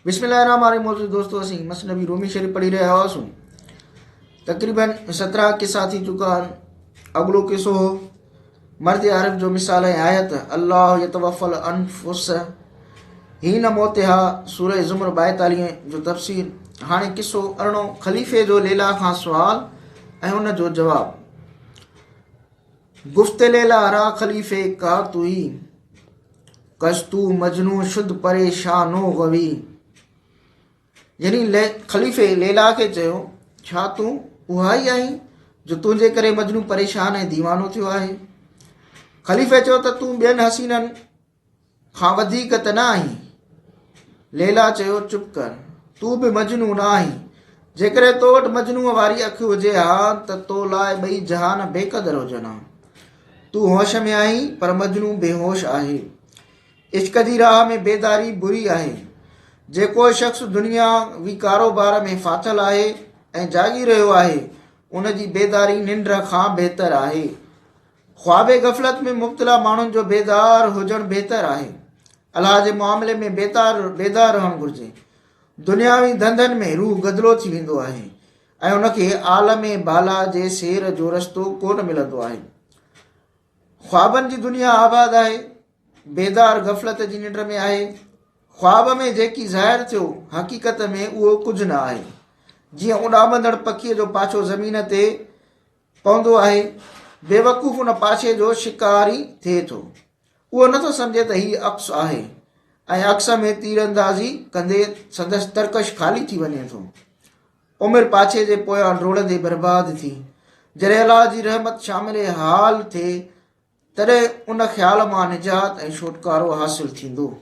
बिस्मिल्लाहिर्रहमानिर्रहीम। मौजूद दोस्तों, असी मसनबी रूमी शरीफ पढ़ी रहे हुआसूं। तकरीबन 17 किस्सा थी चुका आहिनि। अॻिलो किस्सो हो मर्द आरिफ जो मिसाल ऐं आयत अल्लाह यतवफ़ल अनफुस हीन मौतिहा सूरह ज़ुमर 42 जो तफ़सीर। हाणे किस्सो अरिड़ो ख़लीफ़े जो लैला खां सुवाल ऐं उन जो जवाब। गुफ्त लैला रा ख़लीफ़े का तुई कस्तू मजनू शुद्ध परेशानो गवी। यानी ख़लीफ़े लैला खे चयो, छा तूं उहा ई आहीं जो तुंहिंजे करे मजनू परेशान ऐं दीवानो थियो आहे। ख़लीफ़े चयो त तूं ॿियनि हसीननि खां वधीक त न आहीं। लैला चयो, चुप कर, तूं बि मजनू न आहीं। जेकॾहिं तो वटि मजनूअ वारी अखि हुजे हा त तो लाइ ॿई जहान बेक़दर हुजनि हा। तूं होश में आहीं पर मजनू बेहोश आहे। इश्क जी राह में बेदारी बुरी आहे। जेको शख़्स दुनियावी कारोबार में फाथल आहे ऐं जागी रहियो आहे, उन जी बेदारी निंड खां बहितर आहे। ख्वाबे गफ़लत में मुब्तला माण्हुनि जो बेदार हुजणु बहितर आहे। अलाह जे मामले में बेदार रहणु घुरिजे। दुनियावी धंधनि में रूह गदिलो थी वेंदो आहे ऐं उनखे आलम बाला जे सेर जो रस्तो कोन मिलंदो आहे। ख्वाबनि जी दुनिया आबाद आहे, बेदार गफ़लत जी निंड में आहे। ख्वाब में जेकी ज़ाहिर थियो, हक़ीक़त में उहो कुझु न आहे। जीअं उॾामंदड़ पखीअ जो पाछो ज़मीन ते पवंदो आहे, बेवकूफ़ उन पाछे जो शिकारी थिए थो। उहो नथो सम्झे त हीउ अक्स आहे ऐं अक्स में तीरंदाज़ी कंदे संदसि तरकश ख़ाली थी वञे थो। उमिरि पाछे जे पोयां डोड़ंदे बर्बाद थी। जॾहिं अलाह जी रहमत शामिल हाल थिए तॾहिं उन ख़्याल मां निजात ऐं छुटकारो हासिलु थींदो।